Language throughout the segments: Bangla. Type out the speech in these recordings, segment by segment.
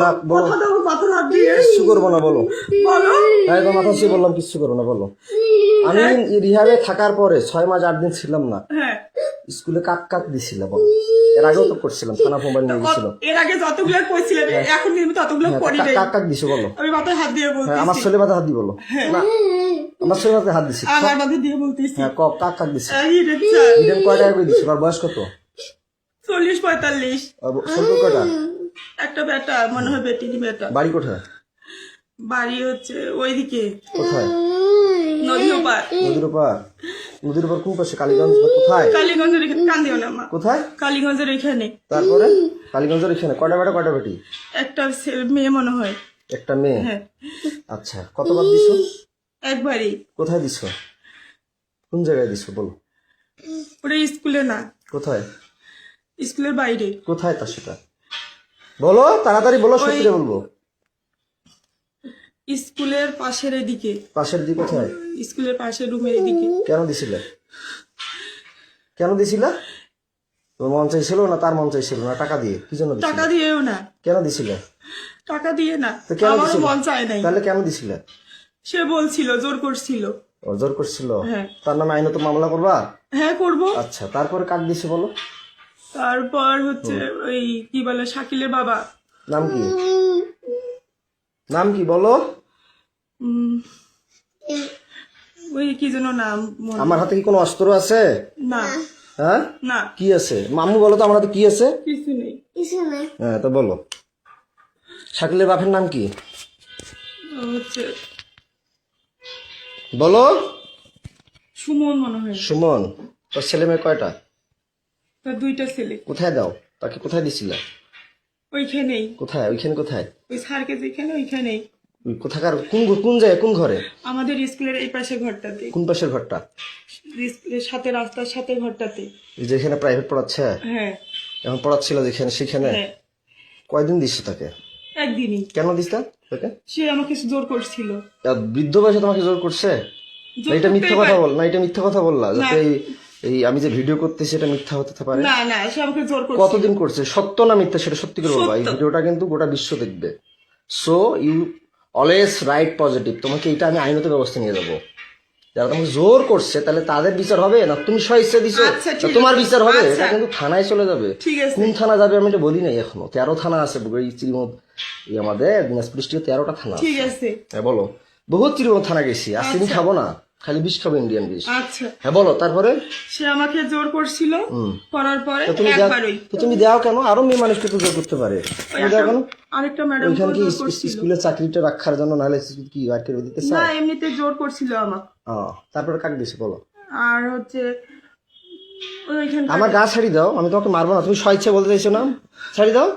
না বলো, কথা দাও মাথার হাত দিয়ে। কিচ্ছু করবো না বলো। বলো হ্যাঁ তোমার মাথা ছুঁয়ে বললাম কিচ্ছু করবো না বলো। আমি রিহাবে থাকার পরে 6 মাস 8 দিন ছিলাম না, হ্যাঁ স্কুলে কাক কাক দিছিল বলো। এর আগেও তো করছিলাম, থানা মোবাইল নিয়ে গেছিল। এর আগে যতগুলো কইছিলাম এখন কিন্তু ততগুলো করি নাই। কাক কাক দিছো বলো। আমি মাথায় হাত দিয়ে হ্যাঁ বলতেছি আমার ছেলে মাথা হাত দি বলো না, আমার ছেলে মাথায় হাত দিছি। আমার মাথায় দিয়ে বলতেছি হ্যাঁ কাক কাক দিছি। এই রে চল। ইডেন কয় টাকা করে দিছি? আর বয়স কত? 40-45। ছোট কয়টা? একটা বেটা মনে হয় বেটিনি বেটা। বাড়ি কোথায়? বাড়ি হচ্ছে ওইদিকে কোথায়? নদী ওপার। নদীর ওপার। নদীর ওপার কোন পাশে? কালীগঞ্জ না কোথায়? কালীগঞ্জের এখানে কান্দিও না মা। কোথায়? কালীগঞ্জের এখানে তারপরে কালীগঞ্জের এখানে কয়টা বেটা কয়টা বেটি? একটা মেয়ে মনে হয়। একটা মেয়ে। হ্যাঁ আচ্ছা কতবার দিছো? একবারই। কোথায় দিছো? কোন জায়গায় দিছো বলো। ওটা স্কুলে না, কোথায়? স্কুলের বাইরে। কোথায় তা সেটা বলো, তাড়াতাড়ি বলো, সত্যি বলবো। স্কুলের পাশের এদিকে। পাশের দিকে কোথায়? স্কুলের পাশের রুমের এদিকে। কেন দিছিলে? কেন দিছিলা? তোর মন চাইছিল না তার মন চাইছিল না? টাকা দিয়ে কি জন্য দিছিলে? টাকা দিয়েও না। কেন দিছিলে? টাকা দিয়ে না, তো কেন আমারও দিছিলে? মন চায় নাই। তাহলে কেন দিছিলে? সে বলছিল, জোর করছিল। ও জোর করছিল? হ্যাঁ। তার নামে আইনত মামলা করবা? হ্যাঁ করবো। আচ্ছা তারপরে কাক দিছে বলো। তারপর হচ্ছে ওই কি বলে শাকিলের বাবা। নাম কি? নাম কি বলো? ওই কি যেন নাম আমার হাতে কি কোনো অস্ত্র আছে? না হ্যাঁ না কি আছে? মামু বলো তো আমার হাতে কি আছে? কিছু নেই। হ্যাঁ তো বলো। শাকিলের বাপের নাম কি হচ্ছে বলো? সুমন মনে হয়। সুমন। তোর ছেলে মেয়ে কয়টা? তার 2টা ছেলে। কোথায় দাও? তাকে কোথায় দিছিলে? ওইখানেই। কোথায়? ওইখানে কোথায়? ওই স্যারকে যেখানে ওইখানেই। ওই কোথাকার কোন জায়গায় কোন ঘরে? আমাদের স্কুলের এই পাশে ঘরটাতে। কোন পাশের ঘরটা? স্কুলের সাথে রাস্তার সাথে ঘরটাতে। এই যেখানে প্রাইভেট পড়াচ্ছে হ্যাঁ এখন পড়াচ্ছিল যেখানে সেখানে? হ্যাঁ কয়দিন দিচ্ছে তাকে? একদিনই। কেন দিচ্ছে তাকে? সে আমাকে জোর করছিল। বৃদ্ধ বয়সে তোমাকে জোর করছে? জোর না এটা মিথ্যা করতেই কথা পারে। বল, না এটা মিথ্যা কথা বললা না। যাতে এই আমি যে ভিডিও করতেছি এটা মিথ্যা হতে পারে? না না সে আমাকে জোর করছিল। কতদিন করছে? সত্য না মিথ্যা সেটা সত্যি করে বলবা। এই সত্য। ভিডিওটা কিন্তু গোটা বিশ্ব দেখবে। So you always right positive. তোমাকে এটা আমি আইনত ব্যবস্থা নিয়ে যাবো। যারা তোমাকে জোর করছে তাহলে তাদের বিচার হবে, না তুমি স্বেচ্ছা দিছো আচ্ছা, ঠিক না তোমার আছে। বিচার হবে? আচ্ছা। এটা কিন্তু থানায় চলে যাবে। ঠিক আছে। কোন থানা যাবে আমি এটা বলি নাই এখনো। 13 থানা আছে এই শ্রীমদ, এই আমাদের দিনাজপুর ডিস্ট্রিক্টে 13টা থানা ঠিক আছে। আছে হ্যাঁ বলো। বহুত শ্রীমদ থানা গেছি, আর চিনি আচ্ছা। খাবো না, খালি বিষ খাবো, ইন্ডিয়ান বিষ। আচ্ছা। হ্যাঁ বলো তারপরে। সে আমাকে জোর করছিল, করার পরে তো তুমি একবারই। তো তুমি দাও কেন? আরো মেয়ে মানুষকে তো জোর করতে পারে। তুমি দাও কেন? আরেকটা ম্যাডাম ওইখানে কি জোর করছিল। স্কুলের চাকরিটা রাখার জন্য, নাহলে কি আর কেউ দিতে না চায়? এমনিতে জোর করছিল আমাকে। তারপরে কাক দিছে বলো। আর হচ্ছে ওইখানে আমার গা ছাড়ি দাও, আমি তোমাকে মারবো না। তুমি স্বেচ্ছা বলতে চাইছো না, ছাড়ি দাও।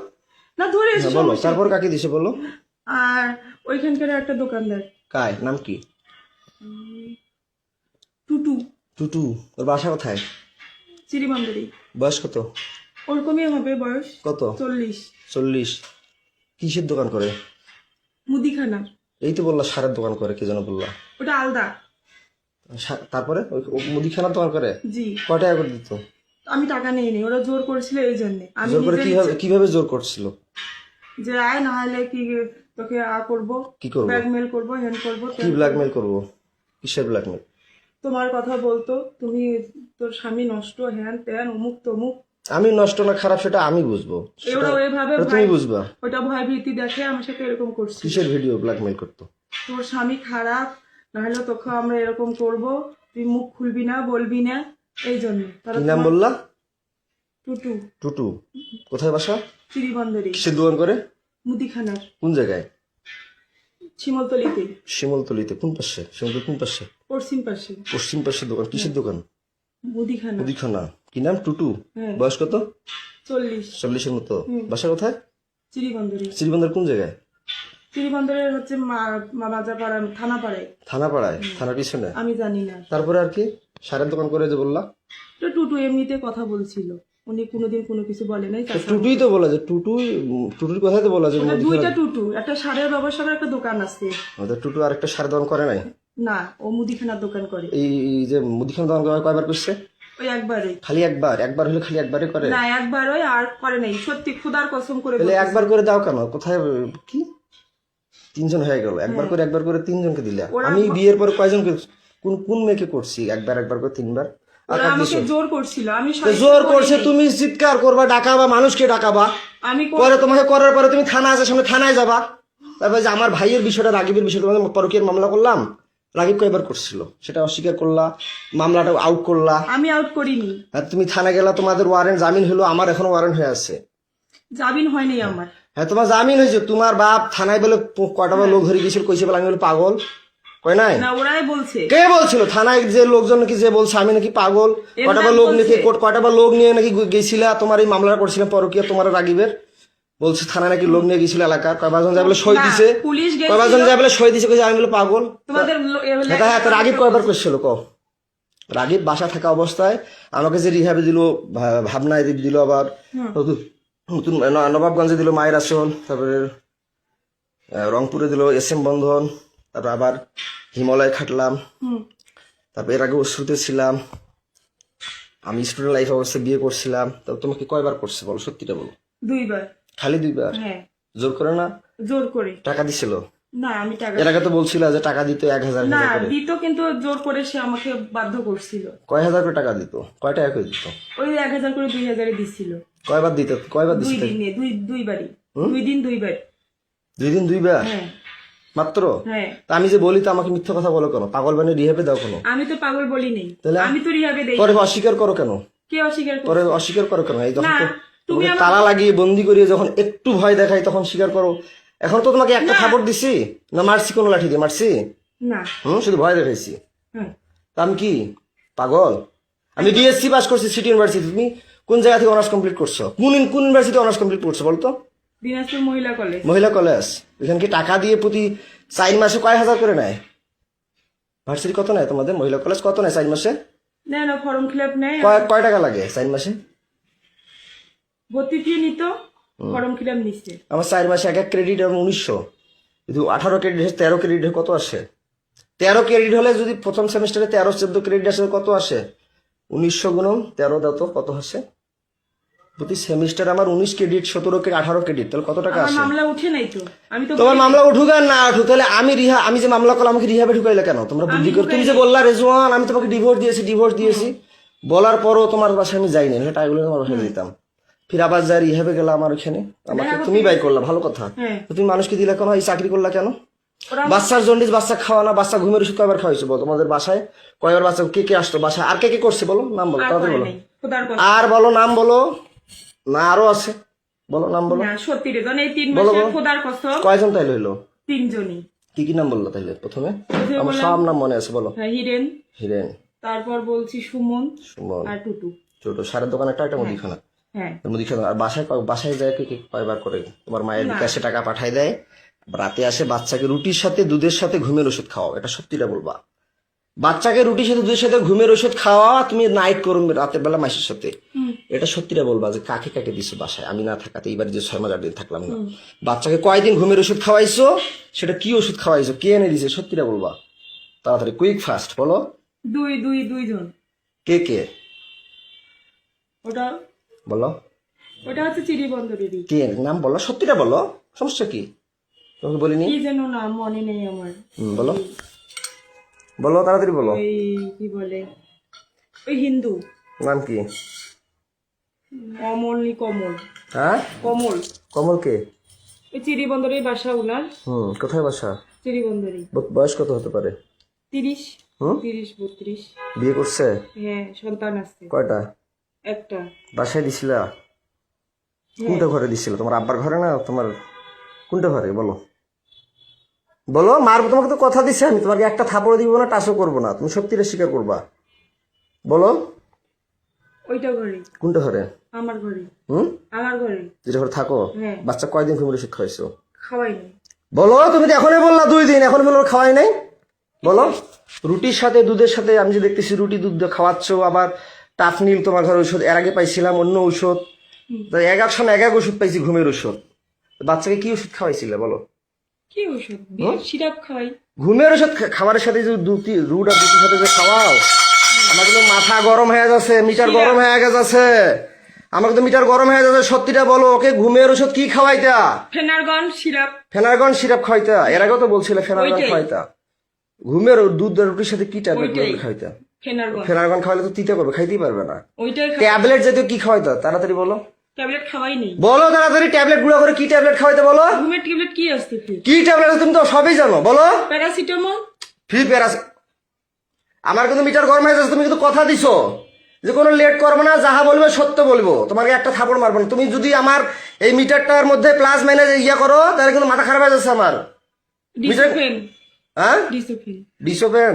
না ধরে এসে হ্যাঁ বলো সমস্যা। তারপর কাকে দিছে বলো। আর ওইখানকার একটা দোকানদার কায় নাম কি? টুটু। টুটু। ওর বাসা কোথায়? চিরিমান্দারি। বয়স কত? ওরকমই হবে বয়স। কত? 40। 40। কিসের দোকান করে? মুদিখানা। এই তো বললা সারের দোকান করে, কে যেন বললা। ওটা আলাদা। তারপরে ও মুদিখানার দোকান করে? জি। কয় টাকা করে দিত? আমি টাকা নেই নি, ওরা জোর করছিল এই জন্য। আমি জোর করে নিজের কিভাবে জোর করছিল? যে আয় না হলে কি তোকে করবো, কি করবো? ব্ল্যাকমেল করবো, হ্যান করবো, কি ব্ল্যাকমেল করবো? কিসের ব্ল্যাকমেল? তোমার কথা বলতো, তুমি তোর স্বামী নষ্ট, হ্যান ত্যান অমুক তমুক। আমি নষ্ট না খারাপ সেটা আমি বুঝবো, ওরা ওইভাবে সেটা তুমি বুঝবা। ওটা ভয় ভীতি দেখে আমার সাথে এরকম করছি। কিসের ভিডিও ব্ল্যাকমেল করতো? তোর স্বামী খারাপ, নাহলে তোকে আমরা এরকম করব, তুই মুখ খুলবি না, বলবি না, এই জন্য। কি নাম বললা? টুটু। টুটু। কোথায় বাসা? চিরিবন্দরে। কিসের দোকান করে? মুদিখানার। কোন জায়গায়? শিমলতলিতে। শিমলতলিতে। কোন পাশে? শিমলতলি কোন পাশে? পশ্চিম পাশে। পশ্চিম পাশে দোকান। কিসের দোকান? মুদিখানা। মুদিখানা। কি নাম? টুটু। হ্যাঁ। বয়স কত? 40। 40-এর মতো। বাসা কোথায়? চিরিবন্দরে। শ্রীবন্দর কোন জায়গায়? চিরিবন্দরের হচ্ছে মাজাপাড়া, থানাপাড়ায়। থানাপাড়ায়। থানার পিছনে? আমি জানি না। তারপরে আর কি? সারের দোকান করে যে বললা। তো টুটু এমনিতে কথা বলছিল, উনি কোনোদিন কোনো কিছু বলে নাই। তো টুটুই তো বলা যে টুটুর কথাই তো বলা যে ওটা 2টা টুটু, একটা সারের ব্যবসার একটা দোকান আছে। টুটু আরেকটা সারের দোকান করে নাই? না, ও মুদিখানার দোকান করে। এই যে মুদিখানা দোকান কয়বার করছে? ওই একবারই। খালি একবার? একবার হলে খালি একবারই করে? না একবার ওই আর করে নাই, সত্যি খুদার কসম করে তাহলে বলছি। একবার করে দাও কেন? কোথায় কি 3 জন হয়ে গেল, একবার করে 3 জনকে দিলা। আমি বিয়ের পরে কয়জনকে কোন কোন মেয়েকে করছি একবার করে 3 বার? আর ওরা আমাকে জোর করছিল, আমি জোর করছে, তুমি চিৎকার করবা, ডাকাবা, মানুষকে ডাকাবা, আমি পরে তোমাকে করার পরে তুমি থানা আছে সামনে, থানায় যাবা। তারপরে যে আমার ভাইয়ের বিষয়টা, রাগিবের বিষয়টা, তোমাদের পরকীয়ার মামলা করলাম, রাগিব কয়বার করছিল সেটা অস্বীকার করলা, মামলাটা আউট করলা। আমি আউট করিনি। আর তুমি থানা গেলা, তোমাদের ওয়ারেন্ট জামিন হলো, আমার এখনো ওয়ারেন্ট হয়ে আছে। জামিন হয়নি আমার। হ্যাঁ তোমার জামিন হয়েছে, তোমার বাপ থানায় বলে কয়টা লোক ধরে গেছিল, কইছে বলে আমি বলে পাগল, কয় নাই? না ওরাই বলছে। কে বলছিল? থানায় যে লোকজন নাকি যে বলছে আমি নাকি পাগল, কয়টা লোক নাকি কয়টা লোক নিয়ে নাকি গেছিলা, তোমার এই মামলাটা করছিলাম পরকীয়া, তোমার রাগিবের বলছে থানা নাকি লোক নিয়ে গেছিল এলাকার, কয়বার যায় বলে সই দিছে, পুলিশ কয়বার যায় বলে সই দিছে, কইছে আমি বলে পাগল। তোমাদের হ্যাঁ তো রাগিব কয়বার করছিল ক? রাগিব বাসা থাকা অবস্থায় আমাকে যে রিহাবে দিল, ভাবনায় দিল, আবার নতুন নবাবগঞ্জে দিল মায়ের আসল, তারপরে রংপুরে দিল SM বন্ধন, তারপর আবার হিমালয় খাটলাম, তারপর এর আগে অশ্রুতে ছিলাম, আমি স্টুডেন্ট লাইফ অবস্থায় বিয়ে করছিলাম। তো তোমাকে কয়বার করছে বলো, সত্যিটা বলো। 2 বার। খালি 2 বার? হ্যাঁ। জোর করে না? জোর করে। টাকা দিছিল? না আমি টাকা, এর আগে তো বলছিল যে টাকা দিত 1000 না করে। দিত কিন্তু জোর করে সে আমাকে বাধ্য করছিল। কয় হাজার করে টাকা দিত? কয় টাকা করে দিত? ওই 1000 করে 2000 দিছিল। কয়বার দিত? কয়বার 2 দিছিল? দিনে, দুইবারই। 2 দিন 2 বার। 2 দিন 2 বার হ্যাঁ মাত্র? হ্যাঁ। তা আমি যে বলি তো আমাকে মিথ্যা কথা বলো কেন? পাগল বানিয়ে রিহাবে দাও কেন? আমি তো পাগল বলি নাই, তাহলে আমি তো রিহাবে দেই। পরে অস্বীকার করো কেন? কে অস্বীকার করে? পরে অস্বীকার করো কেন? এই যখন না, তুমি তোমাকে তালা লাগিয়ে বন্দি করিয়ে যখন একটু ভয় দেখাই তখন স্বীকার করো। এখন তো তোমাকে একটা থাপড় দিছি না, মারছি কোনো লাঠি দিয়ে মারছি? না। শুধু ভয় দেখাইছি। হ্যাঁ। তা আমি কি পাগল? আমি DSC পাস করছি সিটি ইউনিভার্সিটি। তুমি কোন জায়গা থেকে অনার্স কমপ্লিট করছো? কোন ইউনিভার্সিটি অনার্স কমপ্লিট করছো বলতো? দিনাজপুর মহিলা কলেজ। মহিলা কলেজ। এখানে কি টাকা দিয়ে প্রতি 4 মাসে কয় হাজার করে নেয়? ভার্সিটি কত নেয় তোমাদের? মহিলা কলেজ কত নেয় 4 মাসে? না না ফর্ম ফিল আপ নেই। কয় টাকা লাগে 4 মাসে? ভর্তি ফি নিত, ফর্ম ফিল আপ নিচ্ছে। আমার 4 মাসে এক ক্রেডিট এবং 1900, যদি 18 ক্রেডিট 13 ক্রেডিট কত আসে? 13 ক্রেডিট হলে যদি প্রথম সেমিস্টারে 13-14 ক্রেডিট আসে কত আসে? 1900 গুণন 13 দাও তো কত আসে? প্রতি সেমিস্টার আমার 19 ক্রেডিট, 17 ক্রেডিট, 18 ক্রেডিট, তাহলে কত টাকা আমার আসে? মামলা উঠে নাই তো, আমি তো তোমার মামলা উঠুক আর না উঠুক, তাহলে আমি যে মামলা করলাম আমাকে রিহাবে ঢুকাইলে কেন? তোমরা বুদ্ধি করে তুমি যে বললা রেজওয়ান আমি তোমাকে ডিভোর্স দিয়েছি, বলার পরও তোমার বাসায় আমি যাইনি, টাকাগুলো তোমার বাসায় দিতাম, ফির আবার যাই রিহাবে গেলাম আমার ওখানে, আমাকে তুমি বাই করলা, ভালো কথা। হ্যাঁ। তো তুমি মানুষকে দিলা কেন? এই চাকরি করলা কেন? ওরা বাচ্চার জন্ডিস, বাচ্চা খাওয়ানো, বাচ্চা ঘুমের ওষুধ কয়বার খাওয়াইছো বলো? তোমাদের বাসায় কয়বার বাচ্চা কে আসতো বাসায়? আর কে করছে বলো? নাম বলো, আর তাড়াতাড়ি করে বলো। নাই, খোদার কসম। আর বলো, নাম বলো। না আরো আছে, বলো নাম বলো। না সত্যি রে, এই 3 বলো, মাসে বলো। খোদার কসম কয়জন তাইলে হইলো? 3 জনই। কি কি নাম বললো তাইলে প্রথমে? প্রথমে আমার বললাম- সব নাম মনে আছে, বলো। হ্যাঁ, হিরেন, হিরেন, তারপর বলছি সুমন সুমন, আর টুটু। ছোট সারের দোকান একটা মুদিখানা। হ্যাঁ। মুদিখানা। আর বাসায় যায় কে কয়বার করে? তোমার মায়ের বিকাশে টাকা পাঠায় দেয়, রাতে আসে বাচ্চাকে রুটির সাথে দুধের সাথে ঘুমের ওষুধ খাওয়াও, এটা সত্যিটা বলবা। বাচ্চাকে রুটির সাথে দুধের সাথে ঘুমের ওষুধ খাওয়া, তুমি নাইট করো রাতের বেলা মাসের সাথে, এটা সত্যিটা বলবা যে কাকে কাকে দিছো বাসায় আমি না থাকাতে? এইবার যে 6 মাস 8 দিন থাকলাম না, বাচ্চাকে কয়দিন ঘুমের ওষুধ খাওয়াইছো, সেটা কি ওষুধ খাওয়াইছো, কে এনে দিছে, সত্যিটা বলবা তাড়াতাড়ি, কুইক ফাস্ট বলো। 2 জন। কে ওটা বলো, হচ্ছে চিড়িবন্দরেরই। কে নাম বলো, সত্যিটা বলো, সমস্যা কি? তোমাকে বলিনি? কি যেন নাম মনে নেই আমার। বলো বলো তাড়াতাড়ি বলো। ওই কি বলে, ওই হিন্দু নাম কি? কমল। হ্যাঁ, কমল। কমল কে? ওই চিড়িবন্দরের বাসা উনার। কোথায় বাসা? চিড়িবন্দরেই। বয়স কত হতে পারে? 30 হুম 32। বিয়ে করছে? হ্যাঁ, সন্তান আছে কয়টা? একটা। বাসায় দিছিলা? কোনটা ঘরে দিছিল? তোমার আব্বার ঘরে না তোমার কোনটা ঘরে বলো? বলো, মারবো তোমাকে তো কথা দিছে আমি, তোমাকে একটা থাপড় দিব না, টাচও করবো না, তুমি সত্যিটা স্বীকার করবা, বলো। ওইটা ঘরে। কোনটা ঘরে? আমার ঘরে। আমার ঘরে। যেটা ঘরে থাকো? হ্যাঁ। বাচ্চা কয়দিন ঘুমের ওষুধ খাওয়াইছো? খাওয়াই নাই। বলো, তুমি তো এখনই বললা 2 দিন, এখন বলো খাওয়াই নাই, বলো। রুটির সাথে দুধের সাথে আমি যে দেখতেছি রুটি দুধ খাওয়াচ্ছ, আবার টাফনিল তোমার ঘরে ওষুধ, এর আগে পাইছিলাম অন্য ঔষধ, এক সময় এক ওষুধ পাইছি ঘুমের ওষুধ। বাচ্চাকে কি ওষুধ খাওয়াইছিলে বলো? কি ওষুধ? সিরাপ খাওয়াই। ঘুমের ওষুধ খাবারের সাথে যে রুট আর দুটির সাথে যে খাওয়াও, আমার কিন্তু মাথা গরম হয়ে যাচ্ছে, মিটার গরম হয়ে গেছে। আমার কিন্তু মিটার গরম হয়ে যাচ্ছে, সত্যিটা বলো। ওকে ঘুমের ওষুধ কি খাওয়াইতা? Phenergan syrup. ফেনারগন সিরাপ খাওয়াইতা? এর আগেও তো বলছিলে ফেনারগন ওইটাই। খাওয়াইতা। ঘুমের দুধ রুটির সাথে কি ট্যাবলেট ওইটাই। খাওয়াইতা? ফেনারগন ফেনারগন খাওয়াইলে তো তিতে করবে, খাইতেই পারবে না। ওইটাই ট্যাবলেট জাতীয় কি খাওয়াইতা? তাড়াতাড়ি বলো, ট্যাবলেট খাওয়াই নেই। বলো তাড়াতাড়ি। ট্যাবলেট গুঁড়া করে কি ট্যাবলেট খাওয়াইতে বলো? ঘুমের ট্যাবলেট কি আসতে ফির? কি ট্যাবলেট তুমি তো সবই জানো, বলো। প্যারাসিটামল। ফি প্যারাস। আমার কিন্তু মিটার গরম হয়ে যাচ্ছে, তুমি কিন্তু কথা দিছো যে কোনো লেট করবো না, যাহা বলবে সত্য বলবো, তোমাকে একটা থাপড় মারবো না। তুমি যদি আমার এই মিটারটার মধ্যে প্লাস মাইনাস ইয়া করো, তাহলে কিন্তু মাথা খারাপ হয়ে যাচ্ছে আমার। ডিসোফেন। হ্যাঁ, ডিসোফেন। ডিসোপেন।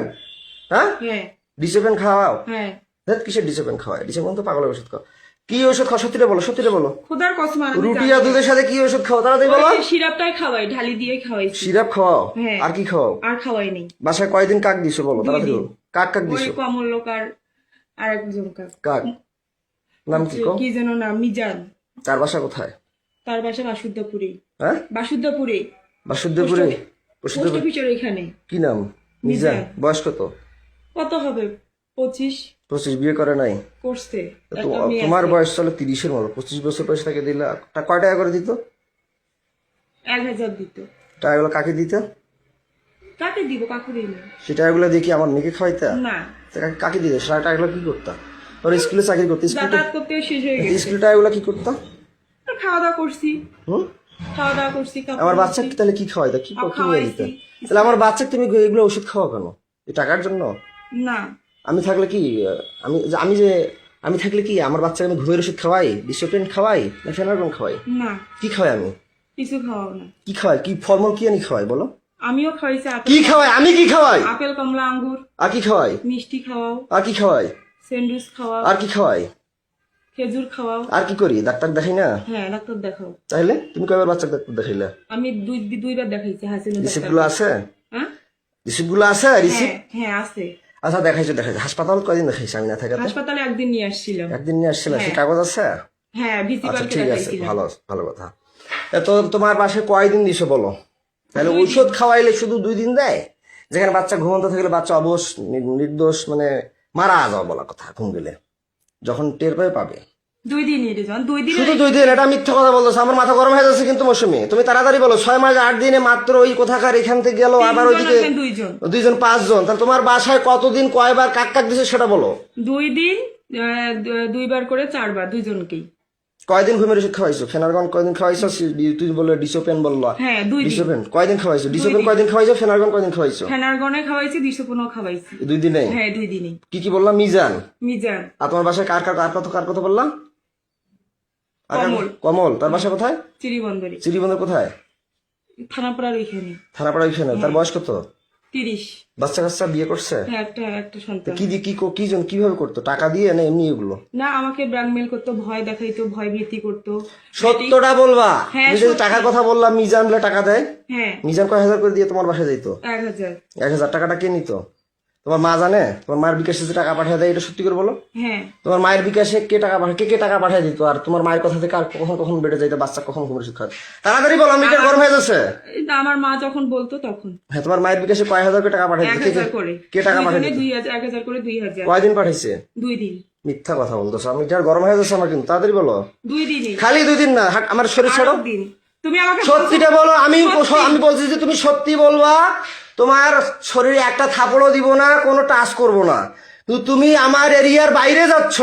হ্যাঁ, হ্যাঁ ডিসোপেন খাওয়াও? হ্যাঁ। দেখ কিসের ডিসোপেন খাওয়ায়? ডিসোপেন তো পাগলের ওষুধ খাও। কি ওষুধ খাও? সত্যিটা বলো, সত্যিটা বলো। খোদার কসম আমি রুটি জানি আর না। দুধের সাথে কি ওষুধ খাও? তাড়াতাড়ি বলো। ওই সিরাপটাই খাওয়াই, ঢালি দিয়ে খাওয়াইছি। সিরাপ খাওয়াও? হ্যাঁ। আর কি খাওয়াও? আর খাওয়াই নেই। বাসায় কয়দিন কাক দিছো বলো, তাড়াতাড়ি বলো। কাক কাক ওই দিছো? কমলকার আর একজন কাক। কাক নাম কি কও? কি যেন নাম, মিজান। তার বাসা কোথায়? তার বাসা বাসুদ্ধপুরে। হ্যাঁ, বাসুদ্ধপুরে। বাসুদেবপুরে। পোস্ট অফিসের এখানে। কি নাম? মিজান। বয়স কত? কত হবে? 25। 25। বিয়ে করে নাই? করছে। তো একটা মেয়ে তোমার আছে। বয়স চলে 30-এর মতো। 25 বছর বয়স তাকে দিলা, কয় টাকা করে দিত? 1000 দিত। টাকাগুলো কাকে দিত? কাকে দিব? কাকু দিই না। সে টাকাগুলো দিয়ে কি আমার মেয়েকে খাওয়াইতা? না, তা কাকে দিতে? সে টাকাগুলো কি করতা? ওর স্কুলে চাকরি করতে, যাতায়াত করতে শেষ হয়ে গেছে। স্কুলে টাকাগুলো কি করতা? আর খাওয়া দাওয়া করছি। হুম, খাওয়া দাওয়া করছি। কাপড় আমার ধুচ্ছি। বাচ্চাকে তাহলে কি খাওয়াইতা? কি আর কি নিয়ে দিতে? খাওয়াইছি। তাহলে আমার বাচ্চাকে তুমি এগুলো ওষুধ খাওয়া কেন? এই টাকার জন্য? না, আমি থাকলে কি, আমি আমি যে আমি থাকলে কি আমার বাচ্চাকে আমি ঘুমের ওষুধ খাওয়াই, ডিসোপেন খাওয়াই, না ফেনারগন খাওয়াই? না, কি খাওয়াই আমি? কিছু খাওয়াও না। কি খাওয়াই? কি ফলমূল কি আনি খাওয়াই বলো? আমিও খাওয়াইছি কি খাওয়াই? আমি কি খাওয়াই? আপেল, কমলা, আঙ্গুর। আর কি খাওয়াই? মিষ্টি খাওয়াও। আর কি খাওয়াই? স্যান্ডউইচ খাওয়াও। আর কি খাওয়াই? খেজুর খাওয়াও। আর কি করি? ডাক্তার দেখাই না? হ্যাঁ, ডাক্তার দেখাও। তাহলে তুমি কয়বার বাচ্চাকে ডাক্তার দেখাইলে? আমি দুইবার দেখাইছি হাসিনা রিসিপ্ট ডাক্তার। গুলো আছে? হ্যাঁ রিসিপ্ট গুলো আছে? রিসিপ্ট? হ্যাঁ হ্যাঁ আছে। আচ্ছা, দেখাইছো দেখাইছো। হাসপাতাল কয়দিন দেখাইছো আমি না থাকাতে? হাসপাতালে একদিন নিয়ে আসছিলাম। একদিন নিয়ে আসছিল, সে হ্যাঁ। কাগজ আছে? হ্যাঁ, ভিসি আচ্ছা পার্কে ঠিক আছে, দেখাইছিলাম। ভালো ভালো কথা। তো তোমার পাশে কয়দিন দিছো বলো? তাহলে ঔষধ খাওয়াইলে শুধু 2 দিন দেয়? যেখানে বাচ্চা ঘুমন্ত থাকলে বাচ্চা অবশ নির্দোষ মানে মারা যাওয়া বলা কথা, ঘুম গেলে যখন টের পাবে। 2 দিন এটা যখন 2 দিন। শুধু 2 দিন? এটা মিথ্যা কথা বলতেছে, আমার মাথা গরম হয়ে যাচ্ছে কিন্তু মৌসুমি। তুমি তাড়াতাড়ি বলো। 6 মাস 8 দিনে মাত্র ওই কোথাকার এখান থেকে গেল, আবার ওইদিকে 2 2 জন 5 জন। তাহলে তোমার বাসায় কতদিন কয়বার কাক কাক দিছে সেটা বলো। 2 দিন 2 বার করে 4 বার দুইজনকেই। কয়দিন ঘুমের ওষুধ খাওয়াইছো? ফেনারগন কয়দিন খাওয়াইছো? তুই বললে ডিসোপেন বললো। হ্যাঁ 2 দিন। ডিসোপেন কয়দিন খাওয়াইছো? ডিসোপেন কয়দিন খাওয়াইছো? ফেনারগন কয়দিন খাওয়াইছো? ফেনারগনে খাওয়াইছি, ডিসোপনও খাওয়াইছি। 2 দিনে? হ্যাঁ 2 দিনই। কি কি বললাম? মিজান। মিজান। আর তোমার বাসায় কার কথা বললাম? কমল। কমল। তার বাসা কোথায়? চিরিবন্দরে। চিরিবন্দর কোথায়? থানাপাড়ার ওইখানে। থানাপাড়া ওইখানে। তার বয়স কত? 30। বাচ্চা কাচ্চা বিয়ে করছে? হ্যাঁ, একটা সন্তান। কি দিয়ে কি জন কিভাবে করতো? টাকা দিয়ে না এমনি এগুলো? না, আমাকে ব্ল্যাকমেল করতো, ভয় দেখাইতো, ভয় ভীতি করতো। সত্যটা বলবা। হ্যাঁ, তুমি যে সত্যি। টাকার কথা বললাম, মিজান বলে টাকা দেয়। হ্যাঁ মিজান কয় হাজার করে দিয়ে তোমার বাসায় যাইতো? 1000। 1000 টাকাটা কে নিত? তোমার মা জানে? তোমার মায়ের বিকাশে যে টাকা পাঠিয়ে দেয়, এটা সত্যি করে বলো। হ্যাঁ তোমার মায়ের বিকাশে কে টাকা পাঠায়? কে টাকা পাঠিয়ে দিত? আর তোমার মায়ের কথা থেকে আর কখন কখন বেড়ে যাইতো বাচ্চা, কখন ঘুমের ওষুধ খায়? তাড়াতাড়ি বলো, আমি গরম হয়ে যাচ্ছে। আমার মা যখন বলতো তখন হ্যাঁ, তোমার মায়ের বিকাশে কয় হাজার করে টাকা পাঠিয়ে দিত? 1000 করে। কে টাকা পাঠিয়ে দিত? 1000 করে 2000। কয়দিন পাঠাইছে? 2 দিন। মিথ্যা কথা বলতেছো। আমি এটা গরম হয়ে যাচ্ছে আমার কিন্তু। তাড়াতাড়ি বলো। 2 দিনই। খালি 2 দিন না, আমার শরীর ছাড়ো। 8 দিন। তুমি আমাকে সত্যিটা বলো। আমি বলছি যে তুমি সত্যি বলবা। তোমার শরীরে একটা থাপড়ও দিব না, কোনো টাচ করব না। তুমি আমার এরিয়ার বাইরে যাচ্ছ।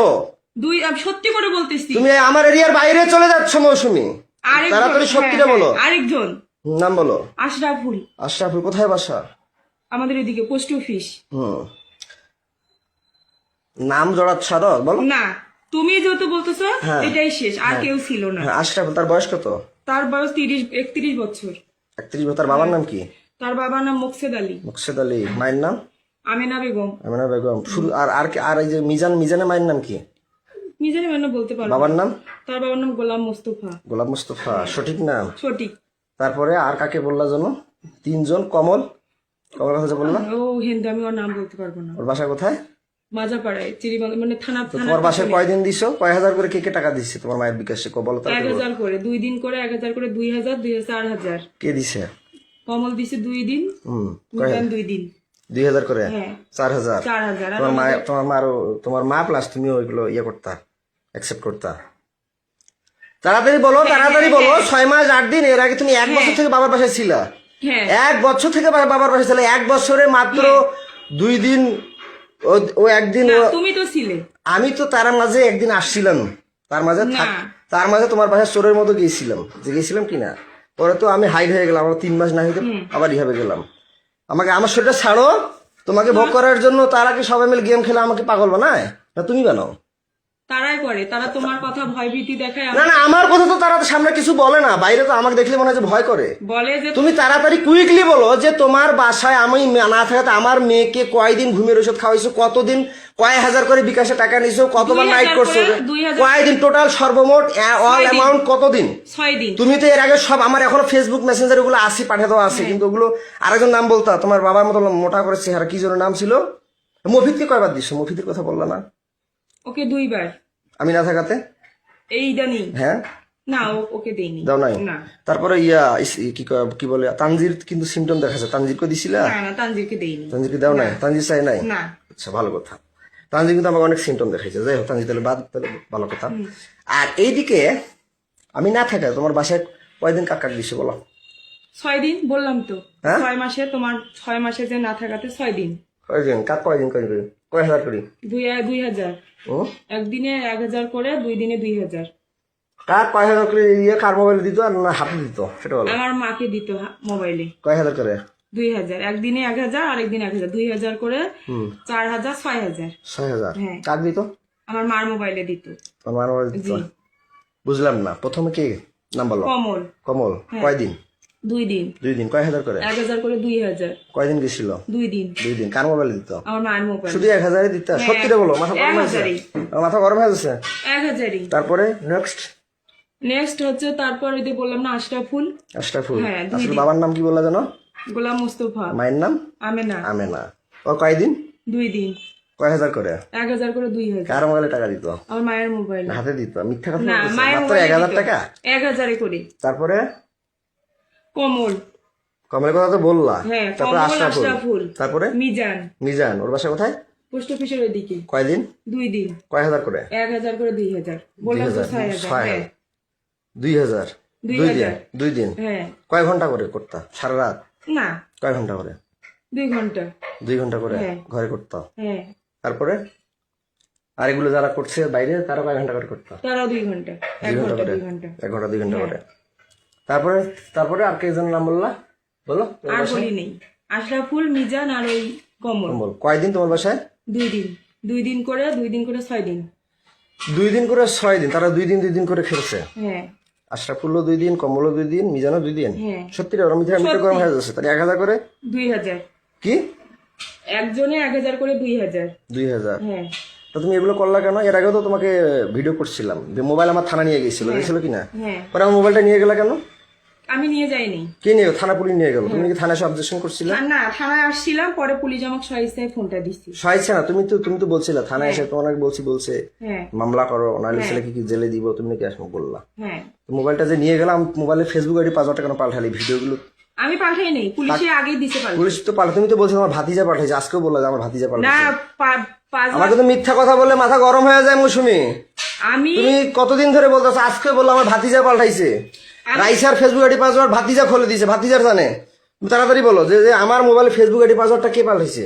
আমি সত্যি করে বলতেছি। তুমি আমার এরিয়ার বাইরে চলে যাচ্ছ মৌসুমি। আরেকজন। তাড়াতাড়ি সত্যিটা বলো। আরেকজন নাম বলো। আশরাফুল। আশরাফুল কোথায় বাসা? আমাদের এদিকে পোস্ট অফিস। নাম জড়াচ্ছ আরো, বলো। না, তুমি যেহেতু বলতেছো হ্যাঁ। এটাই শেষ, আর কেউ ছিল না। হ্যাঁ, আশরাফুল। তার বয়স কত? তার বয়স 31 বছর। 31 বছর। তার বাবার নাম কি? তার বাবার নাম মোকসেদ আলী। মুকসেদ আলী। মায়ের নাম? আমেনা বেগম। আমিনা বেগম। শুরু আর এই যে মিজানের মায়ের নাম কি? নিজের মানে বলতে পারবো। বাবার নাম? তার বাবার নাম গোলাম মোস্তফা। গোলাম মুস্তফা, সঠিক নাম? সঠিক। তারপরে আর কাকে বললা জানো? 3 জন। কমল কথা বললাম। ও হিন্দু, আমি ওর নাম বলতে পারবো না। ওর বাসা কোথায়? মাজাপাড়ায়, চিরিবান্ধ মানে থানা। তোমার বাসায় কয়দিন দিছো? কয় হাজার করে কে কে টাকা দিচ্ছে তোমার মায়ের বিকাশে? বলো তো। 1000 করে 2 দিন করে 1000 করে 2000 4000। কে দিছে? কমল দিছে 2 দিন, হুম। মিজান 2 দিন। 2000 করে, হ্যাঁ 4000। 4000। তোমার মা প্লাস তুমি ওইগুলো ইয়ে করতা, অ্যাকসেপ্ট করতা। তাড়াতাড়ি বলো, তাড়াতাড়ি বলো। 6 মাস 8 দিন, এর আগে তুমি 1 বছর থেকে বাবার বাসায় ছিলা। হ্যাঁ 1 বছর থেকে বাবার বাসায় ছিল। 1 বছরে মাত্র 2 দিন, ও একদিন না, তুমি তো ছিলে। আমি তো তার মাঝে একদিন আসছিলাম, তার মাঝে না। তার মাঝে তোমার বাসায় চোরের মতো গিয়েছিলাম, যে গেছিলাম কিনা। পরে তো আমি হাইড হয়ে গেলাম, আমার 3 মাস না হইতে আবার ইহাবে গেলাম। আমাকে আমার শরীরটা ছাড়ো, তোমাকে ভোগ করার জন্য তার আগে সবাই মিলে গেম খেলে আমাকে পাগল বানায়, না তুমি বানাও? তারাই করে, তারা তোমার কথা ভয়ভীতি দেখায়, না না, আমার কথা তো তারা তো সামনে কিছু বলে না, বাইরে তো আমাকে দেখলে মনে হয় যে ভয় করে। বলে যে তুমি তাড়াতাড়ি কুইকলি বলো যে তোমার বাসায় আমি না থাকাতে আমার মেয়েকে কয়দিন ঘুমের ওষুধ খাওয়াইছো, কতদিন, কয় হাজার করে বিকাশে টাকা নিছো, কতবার 2000 নাইট করছো, করে, 2000 কয়দিন টোটাল সর্বমোট অল অ্যামাউন্ট কতদিন? 6 দিন। তুমি তো এর আগে সব আমার এখনো ফেসবুক মেসেঞ্জার ওগুলো আসি, পাঠিয়ে দেওয়া আছে, কিন্তু ওগুলো আরেকজন নাম বলতা, তোমার বাবার মতো মোটা করে চেহারা, কি যেন নাম ছিল, মফিদকে কয়বার দিছো? মফিদের কথা বললা না? ওকে 2 বার আমি না থাকাতে? এইটা নেই। হ্যাঁ না, ওকে দেইনি। দাও নাই? না তারপরে কি বলে, তানজির কিন্তু সিমটম দেখাচ্ছে, তানজিরকে দিছিলা? না না, তানজিরকে দেইনি। তানজিরকে দাও নাই? তানজির চাই নাই? না। আচ্ছা, ভালো কথা। তানজির কিন্তু আমাকে অনেক সিমটম দেখাইছে, যাই হোক, তানজির তাহলে বাদ, তাহলে ভালো কথা। আর এইদিকে আমি না থাকা তোমার বাসায় কয়দিন কাক দিছে বলো? 6 দিন বললাম তো। হ্যাঁ? 6 মাসে, তোমার 6 মাসে যে না থাকাতে 6 দিন। কয়দিন কাক, কয়দিন কয়দিন, কয় হাজার করি? 2000। ও একদিনে 1000 করে, 2 দিনে 2000। কাক কয় হাজার করে ইয়ে কার মোবাইল দিত আর না হাতে দিত সেটা বলো? আমার মাকে দিত মোবাইলে। কয় হাজার করে? 2000। একদিনে 1000, আরেকদিন 1000, 2000 করে, 4000, 6000। 6000 হ্যাঁ। কাক দিত? আমার মার মোবাইলে দিত। আমার মোবাইল দিত? জি। বুঝলাম না, প্রথমে কি নাম বলো? কমল। কমল। কয়দিন? 2 দিন। 2 দিন। কয় হাজার করে? 1000 করে, 2000। কয়দিন গেছিল? 2 দিন। 2 দিন। কার মোবাইল দিত? আমার মার মোবাইল। শুধু 1000 দিত? সত্যিটা বলো, মাথা গরম হয়েছে? 1000-ই। আমার মাথা গরম হয়ে যাচ্ছে। 1000-ই। তারপরে নেক্সট নেক্সট হচ্ছে, তারপর ওই যে বললাম না, আশরাফুল। আশরাফুল। হ্যাঁ, 2 আসলে দিন। বাবার নাম কি বললা জানো? গোলাম মুস্তফা। মায়ের নাম? আমেনা। আমেনা। ও কয়দিন? 2 দিন। কয় হাজার করে? 1000 করে, 2000। কার মোবাইলে টাকা দিত? আমার মায়ের মোবাইল। হাতে দিত? মিথ্যা কথা না, বলতেছে। মায়ের মাত্র মোবাইলে 1000 দিত। টাকা? 1000 করে। তারপরে কমল। কমলের কথা তো বললা। হ্যাঁ, তারপরে কমল, আশরাফুল। আশরাফুল। তারপরে মিজান। মিজান। ওর বাসা কোথায়? পোস্ট অফিসের ওইদিকে। কয়দিন? 2 দিন। কয় হাজার করে? 1000 করে, 2000। বললাম তো 6000। হ্যাঁ 2000। 2 দিন। 2 দিন। হ্যাঁ। কয় ঘন্টা করে করতা? সারা রাত? না, কয় ঘন্টা করে? 2 ঘন্টা। 2 ঘন্টা করে হ্যাঁ। ঘরে করতা? হ্যাঁ। তারপরে আর এগুলো যারা করছে বাইরে, তারা কয় ঘন্টা করে করতা? তারাও 2 ঘন্টা। 2 ঘন্টা করে? 2 ঘন্টা। 1 ঘন্টা 2 ঘন্টা করে। তারপরে তারপরে আর কেজনের নাম বললা, বলো? আর বলি নেই। আশরাফুল, মিজান আর ওই কমল। বল। কয়দিন তোমার বাসায়? 2 দিন। 2 দিন করে, 2 দিন করে 6 দিন। 2 দিন করে 6 দিন। তারা 2 দিন 2 দিন করে খেলছে। হ্যাঁ। আশরাফুল্লো 2 দিন, কমলও 2 দিন, মিজানও 2 দিন। হ্যাঁ। সত্যি রে, ওরা মিথ্যা গরম হয়ে যাচ্ছে। তাহলে 1000 করে? 2000। কি? একজনে 1000 করে, 2000। 2000। হ্যাঁ। তো তুমি এগুলো করলা কেন? এর আগেও তো তোমাকে ভিডিও করছিলাম, যে মোবাইল আমার থানা নিয়ে গেছিল, গেছিল কিনা? হ্যাঁ। পরে আমার মোবাইলটা নিয়ে গেলা কেন? আমি নিয়ে যাইনি। কে নিয়ে? থানা পুলিশ নিয়ে গেল। তুমি কি থানায় অবজেকশন করছিলে? না, থানায় আসছিলাম, পরে পুলিশ আমাকে সহিস্তায় ফোনটা দিচ্ছে। সহায়ছে না, তুমি তো বলছিলে থানায় এসে তোমাকে বলছে হ্যাঁ। মামলা করো, নাহলে ছেলেকে কি জেলে দিব, তুমি নাকি আসবো বললা। হ্যাঁ। তো মোবাইলটা যে নিয়ে গেলাম, মোবাইলে ফেসবুক আইডি পাসওয়ার্ডটা কেন পাল্টালি? ভিডিওগুলো আমি পাঠাই নেই, পুলিশে আগেই দিছে পাল্টা। পুলিশ তো পাল্টা, তুমি তো বলছো আমার ভাতিজা পাঠাইছে, আজকেও বললা যে আমার ভাতিজা না, পাল্টাইছে। আমাকে তো মিথ্যা কথা বলে মাথা গরম হয়ে যায় মৌসুমি। আমি তুমি কতদিন ধরে বলতেছো, আজকে বললো আমার ভাতিজা পাল্টাইছে। রাইসার ফেসবুক আইডি পাসওয়ার্ড ভাতিজা খুলে দিয়েছে, ভাতিজার জানে। তুমি তাড়াতাড়ি বলো যে আমার মোবাইলে ফেসবুক আইডি পাসওয়ার্ডটা কে পাল্টাইছে,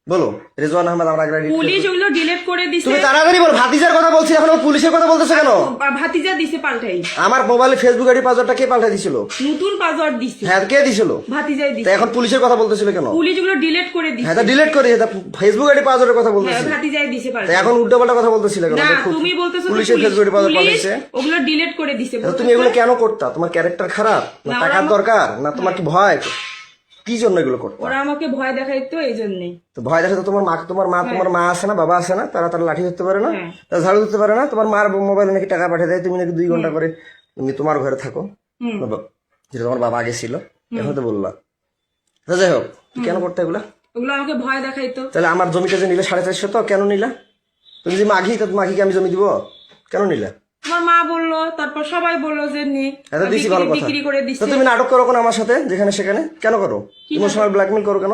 বলো। রেজওয়ান আহমেদ আমার আগে পুলিশ ওগুলো ডিলিট করে দিছে। তুমি তাড়াতাড়ি বলো, ভাতিজার কথা বলছি, এখন পুলিশের কথা বলতেছো কেন? ভাতিজা দিছে পাল্টাই। আমার মোবাইলে ফেসবুক আইডি পাসওয়ার্ডটা কে পাল্টাই দিছিল? নতুন পাসওয়ার্ড দিছে। হ্যাঁ, কে দিছিল? ভাতিজাই তা দিছে। এখন পুলিশের কথা বলতেছিল কেন? পুলিশ ওগুলো ডিলিট করে দিছে। হ্যাঁ, তা ডিলিট করে ফেসবুক আইডি পাসওয়ার্ডের কথা হ্যাঁ, বলতেছি। ভাতিজাই দিছে তা পাল্টা। এখন উল্টোপাল্টা কথা বলতেছিল কেন? না, যে তুমি বলতেছো তো পুলিশের ফেসবুক আইডি পাসওয়ার্ড পুলিশ পাল্টাইছে। ওগুলো ডিলিট করে দিছে। তা তুমি এগুলো কেন করতা? তোমার ক্যারেক্টার খারাপ, না না, টাকার দরকার, না তোমার কি ভয়? কি জন্য এগুলো করতা? ওরা আমাকে ভয় দেখাইতো, এই জন্যই। তো ভয় দেখে তো তোমার মা আছে না, বাবা আছে না, তারা লাঠি ধরতে পারে না, হ্যাঁ। তারা ঝাড়ু ধরতে পারে না। তোমার মার মোবাইলে নাকি টাকা পাঠিয়ে দেয়, তুমি নাকি 2 ঘন্টা করে তুমি তোমার ঘরে থাকো, যেটা তোমার বাবা আগে ছিল, এখন তো বললা। তা যাই হোক, কেন করতে এগুলা? ওগুলো আমাকে ভয় দেখাইতো। তাহলে আমার জমিটা যে নিলে 450, তো কেন নিলা? তুমি যে মাঘি, তো মাঘিকে আমি জমি দিব, কেন নিলা? তোমার মা বললো, তারপর সবাই বললো যে নে, এত দিছি ভালো কথা। বিক্রি করে তো দিচ্ছে। তুমি নাটক করো কেন আমার সাথে যেখানে সেখানে কেন করো? ইমোশনাল ব্ল্যাকমেল করো কেন?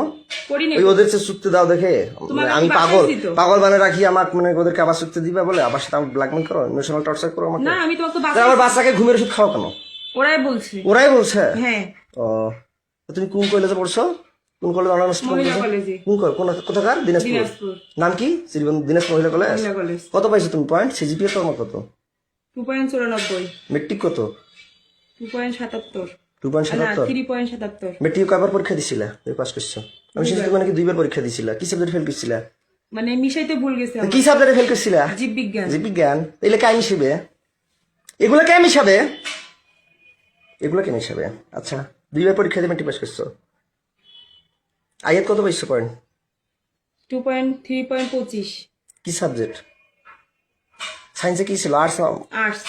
করি না। ওই ওদের চেয়ে চুক্তি দাও দেখে তোমাকে আমি কি পাগল বাসায় দিত? পাগল বানিয়ে রাখি আমাকে, মানে ওদেরকে আবার চুক্তি দিবা বলে আবার সাথে আমার ব্ল্যাকমেল করো, ইমোশনাল টর্চার করো আমাকে। না, আমি তোমাকে তো তাহলে আমার বাচ্চাকে ঘুমের ওষুধ খাও কেন? ওরাই বলছে। ওরাই বলছে? হ্যাঁ, ও, তো তুমি কোন কলেজে পড়ছো? কোন কলেজ অনার্স মহিলা কলেজে। কোথাকার? দিনাজপুর। দিনাজপুর নাম কি? শ্রীবন্ধু দিনাজপুর মহিলা কলেজ। মহিলা কলেজ। কত পাইছো তুমি পয়েন্ট? সিজিপিএ তোমার কত? 2.94, মেট্রিক কত? 2.77, 2.77। 3.77। মেট্রিক কয়বার পরীক্ষা দিছিলা? তুমি পাস করছো? আমি শুনছি তুমি নাকি 2বার পরীক্ষা দিছিলা। কি সাবজেক্ট ফেল করছিলা? মানে মিশাইতে ভুল গেছে আমার। কি সাবজেক্টে ফেল করছিলা? জীববিজ্ঞান। জীববিজ্ঞান। এগুলো কে মিশাবে? এগুলো কে মিশাবে? এগুলো কে মিশাবে? আচ্ছা, 2বার পরীক্ষা দিয়ে মেট্রিক পাস করছো। আয়াত কত পাইছো পয়েন্ট? 3.25। কি সাবজেক্ট? সায়েন্সে কি ছিল? আর্টস? আর্টস।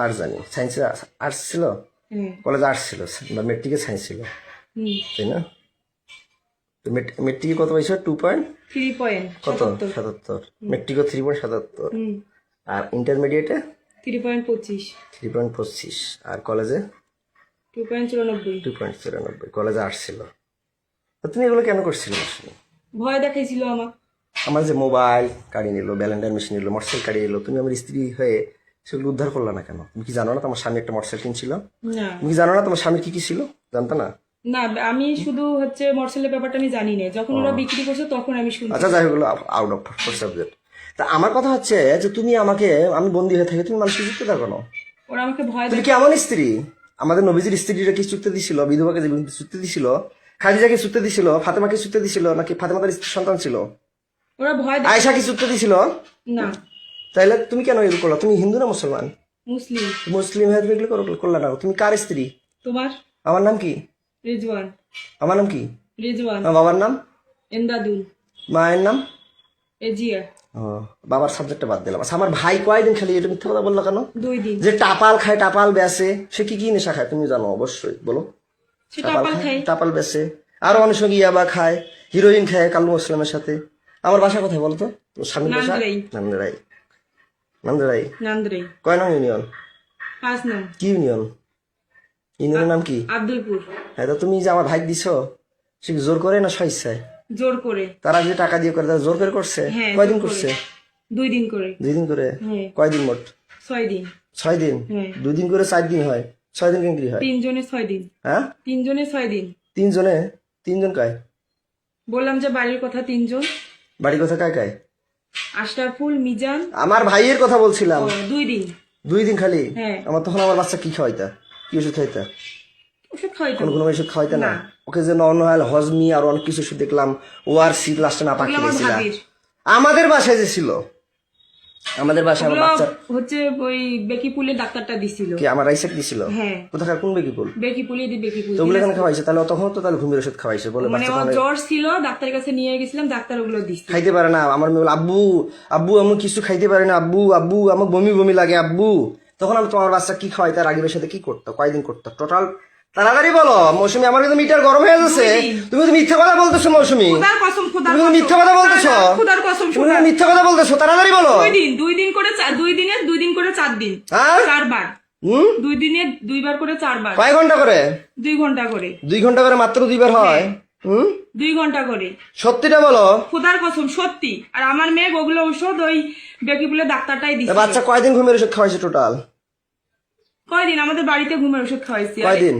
আর্টস জানি। সায়েন্সে আর্টস ছিল? হ্যাঁ। কলেজে আর্টস ছিল বা মেট্রিকে সায়েন্স ছিল, হুম। তাই না? মেট্রিকে কত পাইছো? 2 পয়েন্ট 3. কত? 77। মেট্রিকে 3.77। হুম। আর ইন্টারমিডিয়েটে 3.25। 3.25। আর কলেজে 2.94। 2.94। কলেজে আর্টস ছিল। তো তুমি এগুলো কেন করছিলে আমার সঙ্গে? ভয় দেখাইছিল আমার। আমার যে মোবাইল কাড়িয়ে নিল, ব্যালেন্ডার মেশিন নিল, মোটরসাইকেল কাড়িয়ে নিল, তুমি আমার স্ত্রী হয়ে সেগুলো উদ্ধার করলা না কেন? তুমি কি জানো না তোমার স্বামী একটা মোটরসাইকেল কিনছিল? না, তুমি কি জানো না তোমার স্বামীর কি কি ছিল? জানতো না? না, আমি শুধু হচ্ছে মোটরসাইকেলের ব্যাপারটা আমি জানি না, যখন ওরা বিক্রি করছে তখন আমি শুনছি। আচ্ছা, যাই হোক, আউট অফ সাবজেক্ট। তা আমার কথা হচ্ছে যে তুমি আমাকে, আমি বন্দী হয়ে থাকি, তুমি মানুষকে যুক্তি দাও কেন? ওরা আমাকে ভয় তুমি কি এমন স্ত্রী? আমাদের নবীজির স্ত্রীরা কি চুক্তি দিছিল? বিধবাকে যে চুক্তি দিছিল, খাদিজাকে চুক্তি দিছিল, ফাতেমাকে চুক্তি দিছিল, নাকি ফাতেমা তার সন্তান ছিল? ওরা ভয় আয়েশা কি চুক্তি দিছিল? না, তাইলে তুমি কেন এগুলো করলা? তুমি হিন্দু না মুসলমান? মুসলিম। মুসলিম হয়ে তুমি এগুলো করলা না। তুমি কার স্ত্রী? তোমার? আমার নাম কি? রিজওয়ান। আমার নাম কি? রিজওয়ান। আমার বাবার নাম? এন্দাদুল। মায়ের নাম? এজিয়া। ও, বাবার সাবজেক্টটা বাদ দিলাম। আচ্ছা, আমার ভাই কয়দিন খালি এটা মিথ্যা কথা বললো কেন? 2 দিন। যে টাপাল খায়, টাপাল বেচে, সে কি কি নেশা খায় তুমি জানো অবশ্যই, বলো। সে টাপাল খায়। টাপাল বেচে, আরো অনেক সঙ্গে ইয়াবা খায়, হিরোইন খায় কালু মুসলামের সাথে। আমার বাসা কোথায় বলো তো? স্বামীর বাসা নান্দ্রাই। নান্দ্রাই। নান্দ্রাই নান্দ্রাই। কয় নং ইউনিয়ন? 5 নং। কি ইউনিয়ন? ইউনিয়নের নাম কি? আব্দুলপুর। হ্যাঁ, তো তুমি যে আমার ভাই দিছ, সে কি জোর করে না স্বেচ্ছায়? জোর করে। তারা যে টাকা দিয়ে করে, তারা জোর করে করছে? হ্যাঁ, কয়দিন জোর করে। করছে? 2 দিন করে। 2 দিন করে? হ্যাঁ। কয়দিন মোট? 6 দিন। 6 দিন? হ্যাঁ। 2 দিন করে 4 দিন হয়, 6 দিন কেন কি হয়? 3 জনে 6 দিন। হ্যাঁ, 3 জনে 6 দিন। 3 জনে? 3 জন কায়? বললাম যে বাড়ির কথা 3 জন। বাড়ি কথা কায় কায়? আশরাফুল, মিজান। আমার ভাইয়ের কথা বলছিলাম। 2 দিন। 2 দিন খালি? হ্যাঁ। আমার তখন আমার বাচ্চা কি খাওয়াইতা? কি ওষুধ খাইতা? ওষুধ খাওয়াইতো। কোন ওষুধ খাওয়াইতা না? না। ওকে যে নর্মাল হজমি আর অনেক কিছু ওষুধ দেখলাম, ওআরসি লাস্টে না পাকিয়ে ওগুলো আমার দিয়েছিলাম। ভাবির। আমাদের বাসায় যে ছিল, আমাদের বাসায় আমার ওগুলো বাচ্চা হচ্ছে ওই বেকিপুলের ডাক্তারটা দিছিল। কি আমার রাইসাক দিছিল? হ্যাঁ। কোথাকার কোন বেকিপুল? বেকিপুলে দি বেকিপুল। তো ওগুলো কেন খাওয়াইছে? তাহলে তখন তো তাহলে ঘুমের ওষুধ খাওয়াইছে বলে মানে বাচ্চা ওর তখন জ্বর ছিল, ডাক্তারের কাছে নিয়ে গেছিলাম, ডাক্তার ওগুলো দিচ্ছে। খাইতে পারে না। আমার মেয়ে বলে, আব্বু আব্বু আমি কিছু খাইতে পারি না, আব্বু আব্বু আমার বমি বমি লাগে আব্বু। তখন আমি তোমার বাচ্চা কি খাওয়াইতে, রাগিবের সাথে কি করতো, কয়দিন করতো টোটাল? তাড়াতাড়ি বলো মৌসুমী, আমার কিন্তু মিটার গরম হয়ে যাচ্ছে। 2 দিন। তুমি তো মিথ্যা কথা বলতেছো মৌসুমী, খোদার কসম, খোদার তুমি তো কসম। মিথ্যা কথা বলতেছো। খোদার কসম, তুমি তো মিথ্যা কথা বলতেছো, তাড়াতাড়ি বলো। 2 দিন, 2 দিন করে 2 দিনে 2 দিন করে 4 দিন। হ্যাঁ? 4 বার। 2 দিনে 2 বার করে 4 বার। কয় ঘন্টা করে? 2 ঘন্টা করে। 2 ঘন্টা করে মাত্র 2 বার হয়? 2 ঘন্টা করে। সত্যিটা বলো। খোদার কসম সত্যি। আর আমার মেয়ে ওগুলো ঔষধ ওই বেকিপুলের ডাক্তারটাই তা দিচ্ছে। বাচ্চা কয়দিন ঘুমের ওষুধ খাওয়াইছে টোটাল? কয়দিন আমাদের বাড়িতে ঘুমের ওষুধ খাওয়াইছি। আর কয়দিন?